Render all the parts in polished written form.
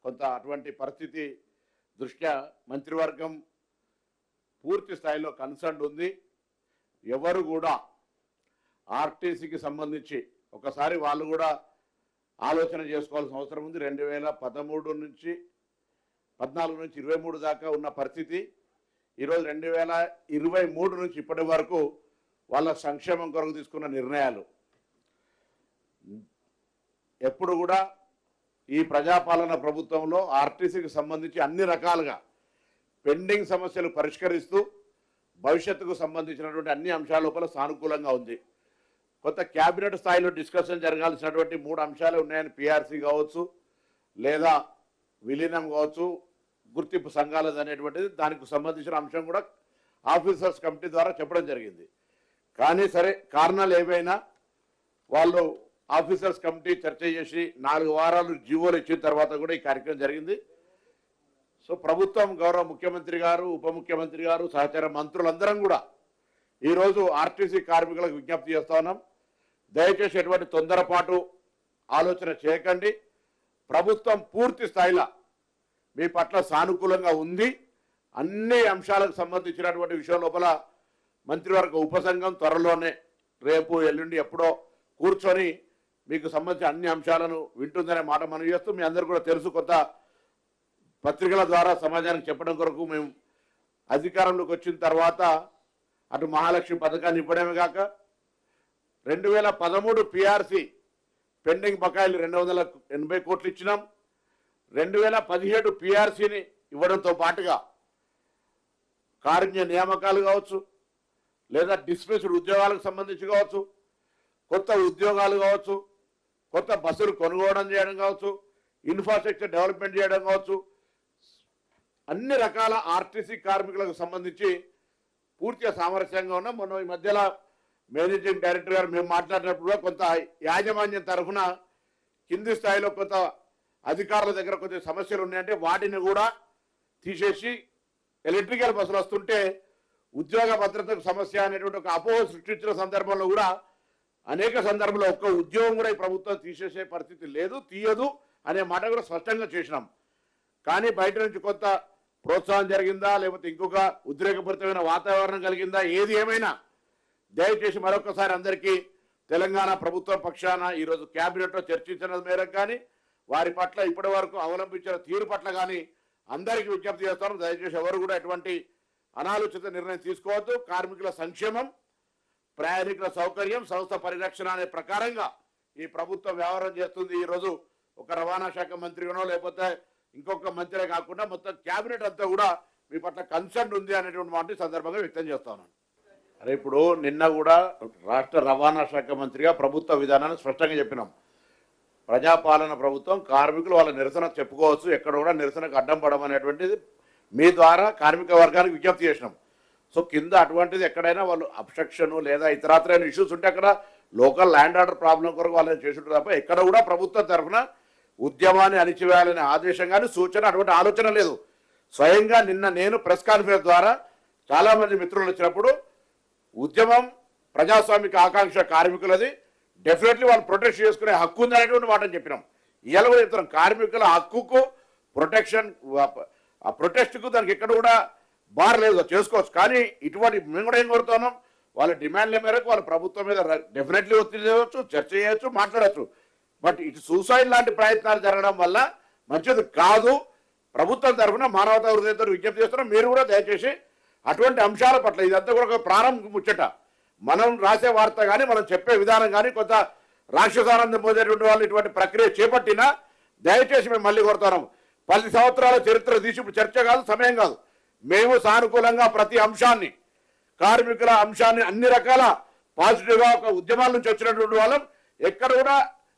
కొంత అటువంటి పరిస్థితి దృష్ట్యా మంత్రివర్గం పూర్తి స్థాయిలో కన్సర్న్ ఉంది. ఎవరు కూడా ఆర్టీసీకి సంబంధించి ఒకసారి వాళ్ళు కూడా ఆలోచన చేసుకోవాల్సిన అవసరం ఉంది. 2013 నుంచి 14 నుంచి 23 దాకా ఉన్న పరిస్థితి ఈరోజు 2023 నుంచి ఇప్పటి వరకు వాళ్ళ సంక్షేమం కొరకు తీసుకున్న నిర్ణయాలు ఎప్పుడు కూడా ఈ ప్రజాపాలన ప్రభుత్వంలో ఆర్టీసీకి సంబంధించి అన్ని రకాలుగా పెండింగ్ సమస్యలు పరిష్కరిస్తూ భవిష్యత్తుకు సంబంధించినటువంటి అన్ని అంశాల లోపల సానుకూలంగా ఉంది. కొత్త క్యాబినెట్ స్థాయిలో డిస్కషన్ జరగాల్సినటువంటి 3 అంశాలు ఉన్నాయని పిఆర్సీ కావచ్చు, లేదా విలీనం కావచ్చు, గుర్తింపు సంఘాలది అనేటువంటిది దానికి సంబంధించిన అంశం కూడా ఆఫీసర్స్ కమిటీ ద్వారా చెప్పడం జరిగింది. కానీ సరే కారణాలు ఏవైనా వాళ్ళు ఆఫీసర్స్ కమిటీ చర్చ చేసి 4 వారాలు జీవోలు ఇచ్చిన తర్వాత కూడా ఈ కార్యక్రమం జరిగింది. సో ప్రభుత్వం గౌరవ ముఖ్యమంత్రి గారు, ఉప ముఖ్యమంత్రి గారు, సహచార మంత్రులందరం కూడా ఈరోజు ఆర్టీసీ కార్మికులకు విజ్ఞప్తి చేస్తా ఉన్నాం. దయచేసి ఎటువంటి తొందరపాటు ఆలోచన చేయకండి. ప్రభుత్వం పూర్తి స్థాయిలో మీ పట్ల సానుకూలంగా ఉంది. అన్ని అంశాలకు సంబంధించినటువంటి విషయం లోపల మంత్రివర్గ ఉపసంఘం త్వరలోనే రేపు ఎల్లుండి ఎప్పుడో కూర్చొని మీకు సంబంధించిన అన్ని అంశాలను వింటుందనే మాట మనం చేస్తూ, మీ అందరూ కూడా తెలుసు, కొత్త పత్రికల ద్వారా సమాజానికి చెప్పడం కొరకు మేము అధికారంలోకి వచ్చిన తర్వాత అటు మహాలక్ష్మి పథకాన్ని ఇవ్వడమే కాక 2013 పిఆర్సీ పెండింగ్ బకాయిలు 280 కోట్లు ఇచ్చినాం. 2017 పిఆర్సీని ఇవ్వడంతో పాటుగా కారుణ్య నియామకాలు కావచ్చు, లేదా డిస్మిస్డ్ ఉద్యోగాలకు సంబంధించి కావచ్చు, కొత్త ఉద్యోగాలు కావచ్చు, కొత్త బస్సులు కొనుగోలు చేయడం కావచ్చు, ఇన్ఫ్రాస్ట్రక్చర్ డెవలప్మెంట్ చేయడం కావచ్చు, అన్ని రకాల ఆర్టీసీ కార్మికులకు సంబంధించి పూర్తిగా సామరస్యంగా ఉన్నాం. మొన్న ఈ మధ్యలో మేనేజింగ్ డైరెక్టర్ గారు మేము మాట్లాడినప్పుడు కూడా కొంత యాజమాన్యం తరఫున కింది స్థాయిలో కొంత అధికారుల దగ్గర కొంచెం సమస్యలు ఉన్నాయంటే వాటిని కూడా తీసేసి ఎలక్ట్రికల్ బస్సులు వస్తుంటే ఉద్యోగ భద్రతకు సమస్య అనేటువంటి ఒక అపోహ సృష్టించిన సందర్భంలో కూడా అనేక సందర్భంలో ఒక్క ఉద్యోగం కూడా ఈ ప్రభుత్వం తీసేసే పరిస్థితి లేదు, తీయదు అనే మాట కూడా స్పష్టంగా చేసినాం. కానీ బయట నుంచి కొంత ప్రోత్సాహం జరిగిందా, లేకపోతే ఇంకొక ఉద్రేకపూరితమైన వాతావరణం కలిగిందా, ఏది ఏమైనా దయచేసి మరొకసారి అందరికీ తెలంగాణ ప్రభుత్వం పక్షాన ఈరోజు క్యాబినెట్లో చర్చించిన మేరకు కానీ వారి పట్ల ఇప్పటి వరకు అవలంబించిన తీరు పట్ల కానీ అందరికీ విజ్ఞప్తి చేస్తాను. దయచేసి ఎవరు కూడా ఎటువంటి అనాలోచిత నిర్ణయం తీసుకోవద్దు. కార్మికుల సంక్షేమం, ప్రయాణికుల సౌకర్యం, సంస్థ పరిరక్షణ అనే ప్రకారంగా ఈ ప్రభుత్వం వ్యవహారం చేస్తుంది. ఈరోజు ఒక రవాణా శాఖ మంత్రిగానో లేకపోతే ఇంకొక మంత్రే కాకుండా మొత్తం క్యాబినెట్ అంతా కూడా మీ పట్ల కన్సర్న్ ఉంది అనేటువంటి మాట సందర్భంగా వ్యక్తం చేస్తా ఉన్నాను. అరే ఇప్పుడు నిన్న కూడా రాష్ట్ర రవాణా శాఖ మంత్రిగా ప్రభుత్వ విధానాన్ని స్పష్టంగా చెప్పినాం. ప్రజాపాలన ప్రభుత్వం, కార్మికులు వాళ్ళ నిరసన చెప్పుకోవచ్చు, ఎక్కడ కూడా నిరసనకు అడ్డం పడడం అనేటువంటిది మీ ద్వారా కార్మిక వర్గానికి విజ్ఞప్తి చేసినాం. సో కింద అటువంటిది ఎక్కడైనా వాళ్ళు అబ్స్ట్రక్షన్ లేదా ఇతరత్రైన ఇష్యూస్ ఉంటే అక్కడ లోకల్ ల్యాండ్ ఆర్డర్ ప్రాబ్లం కొరకు వాళ్ళని చేస్తుంటారు తప్ప ఎక్కడ కూడా ప్రభుత్వం తరఫున ఉద్యమాన్ని అణిచివేయాలనే ఆదేశం కానీ సూచన అటువంటి ఆలోచన లేదు. స్వయంగా నిన్న నేను ప్రెస్ కాన్ఫరెన్స్ ద్వారా చాలామంది మిత్రులు వచ్చినప్పుడు ఉద్యమం ప్రజాస్వామిక ఆకాంక్ష కార్మికులది, డెఫినెట్లీ వాళ్ళు ప్రొటెక్ట్ చేసుకునే హక్కు ఉందనేటువంటి మాటని చెప్పినాం. ఇవాళ కూడా చెప్తున్నాం, కార్మికుల హక్కుకు ప్రొటెక్షన్, ఆ ప్రొటెస్ట్కు దానికి ఎక్కడ కూడా బార్ లేదు, చేసుకోవచ్చు. కానీ ఇటువంటి మేము కూడా ఏం కోరుతున్నాం, వాళ్ళ డిమాండ్ల మేరకు వాళ్ళ ప్రభుత్వం మీద డెఫినెట్లీ ఒత్తిడి చేయవచ్చు, చర్చ చేయవచ్చు, మాట్లాడచ్చు. బట్ ఇటు సూసైడ్ లాంటి ప్రయత్నాలు జరగడం వల్ల మంచిది కాదు. ప్రభుత్వం తరఫున మానవతా హృదయంతో విజ్ఞప్తి చేస్తున్నాం. మీరు కూడా దయచేసి అటువంటి అంశాల పట్ల, ఇదంతా కూడా ఒక ప్రారంభ ముచ్చట, మనం రాసే వార్త కానీ మనం చెప్పే విధానం కానీ కొంత రాక్షసానందం పొందేటువంటి వాళ్ళు ఇటువంటి ప్రక్రియ చేపట్టినా దయచేసి మేము మళ్ళీ కోరుతున్నాం. 10 సంవత్సరాల చరిత్ర తీసి ఇప్పుడు చర్చ కాదు, సమయం కాదు. మేము సానుకూలంగా ప్రతి అంశాన్ని, కార్మికుల అంశాన్ని అన్ని రకాల పాజిటివ్గా ఒక ఉద్యమాల నుంచి వచ్చినటువంటి వాళ్ళం, ఎక్కడ కూడా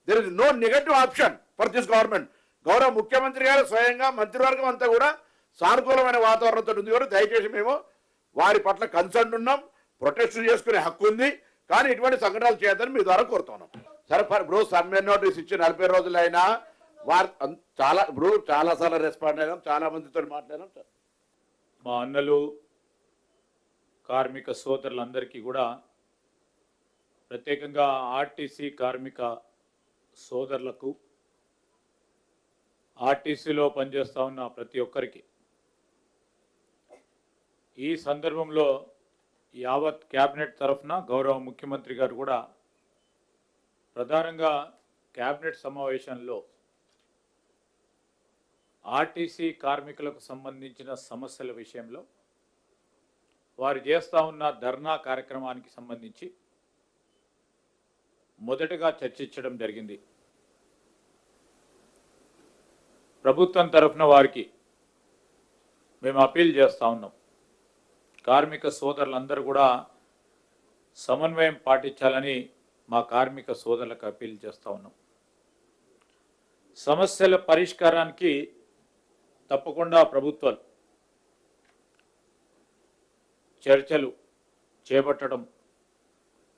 there is no negative option for this government. గౌరవ ముఖ్యమంత్రి గారు స్వయంగా మంత్రివర్గం అంతా కూడా సానుకూలమైన వాతావరణంతో ఉంది. కూడా దయచేసి మేము వారి పట్ల కన్సర్న్ ఉన్నాం, ప్రొటెస్ట్ చేసుకునే హక్కు ఉంది. కానీ ఇటువంటి సంఘటనలు చేయొద్దని మీ ద్వారా కోరుతున్నాం. సరే ఇప్పుడు సమ్మె నోటీస్ ఇచ్చి 40 రోజులు అయినా వారు చాలాసార్లు రెస్పాండ్ అయినాం, చాలా మందితో మాట్లాడినాం. మా అన్నలు కార్మిక సోదరులందరికీ కూడా ప్రత్యేకంగా ఆర్టీసీ కార్మిక సోదరులకు ఆర్టీసీలో పనిచేస్తూ ఉన్న ప్రతి ఒక్కరికి ఈ సందర్భంలో యావత్ క్యాబినెట్ తరఫున గౌరవ ముఖ్యమంత్రి గారు కూడా ప్రధానంగా క్యాబినెట్ సమావేశంలో ఆర్టీసీ కార్మికులకు సంబంధించిన సమస్యల విషయంలో వారు చేస్తూ ఉన్న ధర్నా కార్యక్రమానికి సంబంధించి మొదటగా చర్చించడం జరిగింది. ప్రభుత్వం తరఫున వారికి మేము అపీల్ చేస్తూ ఉన్నాం. కార్మిక సోదరులందరూ కూడా సమన్వయం పాటించాలని మా కార్మిక సోదరులకు అపీల్ చేస్తూ ఉన్నాం. సమస్యల పరిష్కారానికి తప్పకుండా ప్రభుత్వాలు చర్చలు చేపట్టడం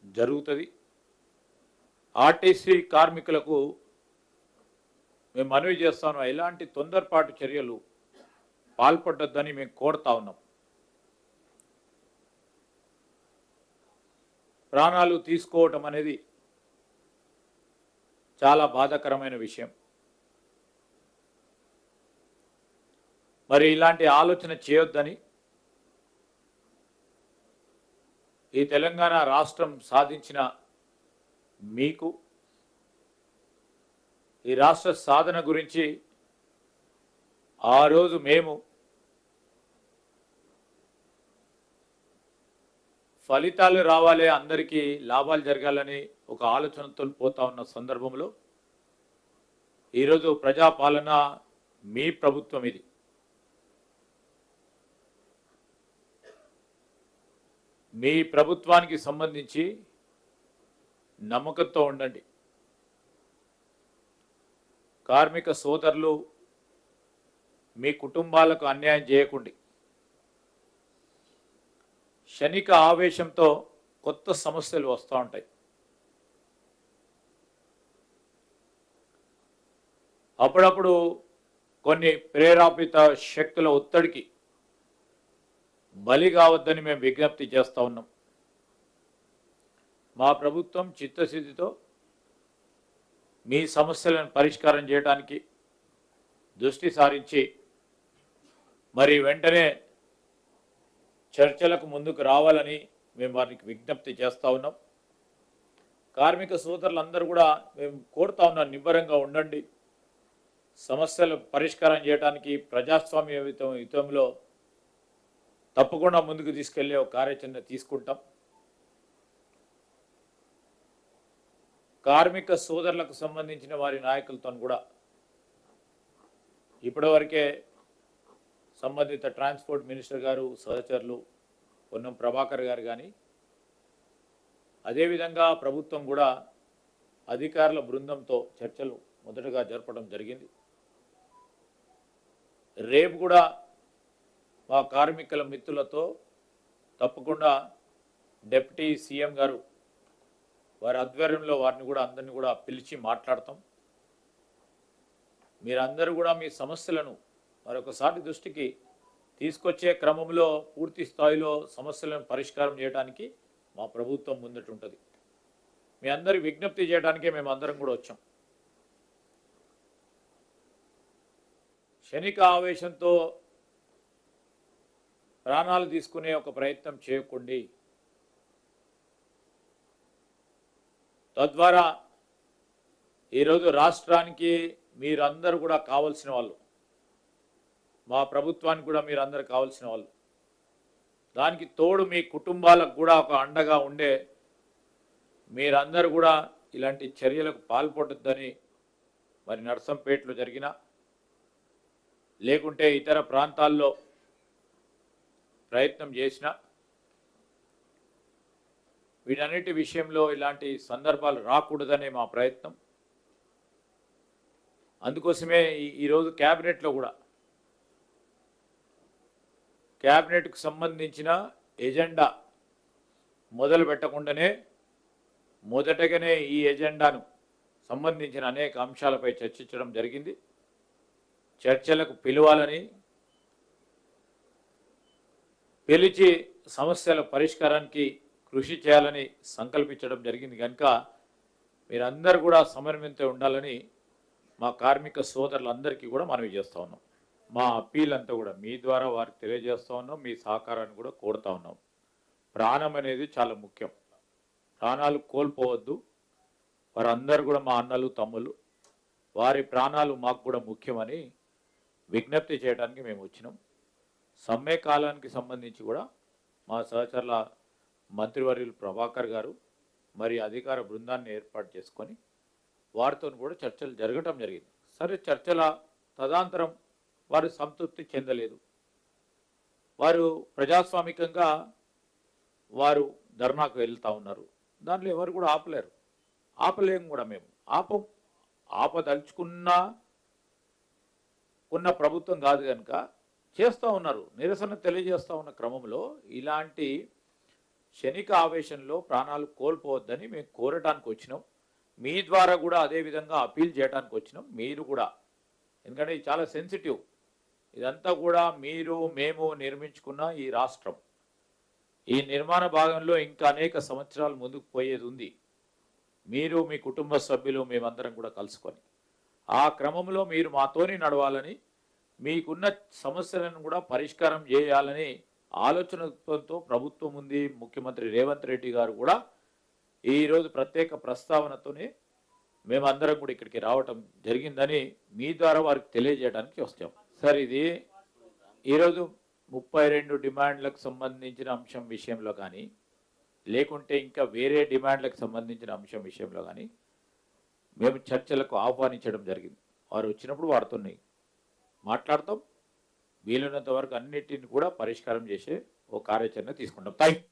జరుగుతుంది. ఆర్టీసీ కార్మికులకు మేము మనవి చేస్తాను, ఎలాంటి తొందరపాటు చర్యలు పాల్పడొద్దని మేము కోరుతా ఉన్నాం. ప్రాణాలు తీసుకోవటం అనేది చాలా బాధాకరమైన విషయం. మరి ఇలాంటి ఆలోచన చేయొద్దని ఈ తెలంగాణ రాష్ట్రం సాధించిన మీకు ఈ రాష్ట్ర సాధన గురించి ఆ రోజు మేము ఫలితాలు రావాలి, అందరికీ లాభాలు జరగాలని ఒక ఆలోచనతో పోతా ఉన్న సందర్భంలో ఈరోజు ప్రజాపాలన మీ ప్రభుత్వం ఇది. మీ ప్రభుత్వానికి సంబంధించి నమ్మకంతో ఉండండి. కార్మిక సోదరులు మీ కుటుంబాలకు అన్యాయం చేయకండి. క్షణిక ఆవేశంతో కొత్త సమస్యలు వస్తూ ఉంటాయి. అప్పుడప్పుడు కొన్ని ప్రేరేపిత శక్తుల ఒత్తిడికి బలి కావద్దని మేము విజ్ఞప్తి చేస్తూ ఉన్నాం. మా ప్రభుత్వం చిత్తశుద్ధితో మీ సమస్యలను పరిష్కారం చేయడానికి దృష్టి సారించి మరి వెంటనే చర్చలకు ముందుకు రావాలని మేము వారికి విజ్ఞప్తి చేస్తూ ఉన్నాం. కార్మిక సోదరులందరూ కూడా మేము కోరుతా ఉన్నాం, నిబ్బరంగా ఉండండి. సమస్యలు పరిష్కారం చేయడానికి ప్రజాస్వామ్య యుతంలో తప్పకుండా ముందుకు తీసుకెళ్లే ఒక కార్యాచరణ తీసుకుంటాం. కార్మిక సోదరులకు సంబంధించిన వారి నాయకులతో కూడా ఇప్పటివరకే సంబంధిత ట్రాన్స్పోర్ట్ మినిస్టర్ గారు సహచరులు పొన్నం ప్రభాకర్ గారు కానీ, అదేవిధంగా ప్రభుత్వం కూడా అధికారుల బృందంతో చర్చలు మొదటగా జరపడం జరిగింది. రేపు కూడా మా కార్మికుల మిత్రులతో తప్పకుండా డిప్యూటీ సీఎం గారు వారి ఆధ్వర్యంలో వారిని కూడా అందరినీ కూడా పిలిచి మాట్లాడతాం. మీరందరూ కూడా మీ సమస్యలను మరొకసారి దృష్టికి తీసుకొచ్చే క్రమంలో పూర్తి స్థాయిలో సమస్యలను పరిష్కారం చేయడానికి మా ప్రభుత్వం ముందట ఉంటుంది. మీ అందరి విజ్ఞప్తి చేయడానికే మేము అందరం కూడా వచ్చాం. క్షణిక ఆవేశంతో ప్రాణాలు తీసుకునే ఒక ప్రయత్నం చేయకండి. తద్వారా ఈరోజు రాష్ట్రానికి మీరందరూ కూడా కావాల్సిన వాళ్ళు, మా ప్రభుత్వానికి కూడా మీరందరూ కావాల్సిన వాళ్ళు. దానికి తోడు మీ కుటుంబాలకు కూడా ఒక అండగా ఉండే మీరందరూ కూడా ఇలాంటి చర్యలకు పాల్పడొద్దని మరి నర్సంపేటలో జరిగిన లేకుంటే ఇతర ప్రాంతాల్లో ప్రయత్నం చేసిన వీటన్నిటి విషయంలో ఇలాంటి సందర్భాలు రాకూడదనే మా ప్రయత్నం. అందుకోసమే ఈరోజు క్యాబినెట్లో కూడా క్యాబినెట్కు సంబంధించిన ఎజెండా మొదలు పెట్టకుండానే మొదటగానే ఈ ఎజెండాను సంబంధించిన అనేక అంశాలపై చర్చించడం జరిగింది. చర్చలకు పిలవాలని, పిలిచి సమస్యల పరిష్కారానికి కృషి చేయాలని సంకల్పించడం జరిగింది. కనుక మీరందరూ కూడా సమన్వయంతో ఉండాలని మా కార్మిక సోదరులందరికీ కూడా మనవి చేస్తూ ఉన్నాం. మా అప్పీల్ అంతా కూడా మీ ద్వారా వారికి తెలియజేస్తూ ఉన్నాం. మీ సహకారాన్ని కూడా కోరుతా ఉన్నాం. ప్రాణం అనేది చాలా ముఖ్యం. ప్రాణాలు కోల్పోవద్దు. వారందరూ కూడా మా అన్నలు తమ్ముళ్ళు, వారి ప్రాణాలు మాకు కూడా ముఖ్యమని విజ్ఞప్తి చేయడానికి మేము వచ్చినాం. సమ్మె కాలానికి సంబంధించి కూడా మా సహచరుల మంత్రివర్యులు ప్రభాకర్ గారు మరి అధికార బృందాన్ని ఏర్పాటు చేసుకొని వారితో కూడా చర్చలు జరగటం జరిగింది. సరే, చర్చల తదనంతరం వారు సంతృప్తి చెందలేదు. వారు ప్రజాస్వామికంగా వారు ధర్నాకు వెళ్తూ ఉన్నారు. దాంట్లో ఎవరు కూడా ఆపలేము కూడా. మేము ఆపదలుచుకున్నా ఉన్న ప్రభుత్వం కాదు కనుక చేస్తూ ఉన్నారు. నిరసన తెలియజేస్తూ ఉన్న క్రమంలో ఇలాంటి క్షణిక ఆవేశంలో ప్రాణాలు కోల్పోవద్దని మేము కోరటానికి వచ్చినాం. మీ ద్వారా కూడా అదే విధంగా అపీల్ చేయడానికి వచ్చినాం. మీరు కూడా, ఎందుకంటే ఇది చాలా సెన్సిటివ్. ఇదంతా కూడా మేము నిర్మించుకున్న ఈ రాష్ట్రం, ఈ నిర్మాణ భాగంలో ఇంకా అనేక సంవత్సరాలు ముందుకు పోయేది ఉంది. మీరు, మీ కుటుంబ సభ్యులు, మేమందరం కూడా కలుసుకొని ఆ క్రమంలో మీరు మాతోని నడవాలని, మీకున్న సమస్యలను కూడా పరిష్కారం చేయాలని ఆలోచనతో ప్రభుత్వం ఉంది. ముఖ్యమంత్రి రేవంత్ రెడ్డి గారు కూడా ఈరోజు ప్రత్యేక ప్రస్తావనతోనే మేమందరం కూడా ఇక్కడికి రావటం జరిగిందని మీ ద్వారా వారికి తెలియజేయడానికి వస్తాం. సార్, ఇది ఈరోజు 32 డిమాండ్లకు సంబంధించిన అంశం విషయంలో కానీ, లేకుంటే ఇంకా వేరే డిమాండ్లకు సంబంధించిన అంశం విషయంలో కానీ మేము చర్చలకు ఆహ్వానించడం జరిగింది. వారు వచ్చినప్పుడు వారితో మాట్లాడతాం. వీలున్నంత వరకు అన్నిటిని కూడా పరిష్కారం చేసే ఓ కార్యాచరణ తీసుకుంటాం. Thank you.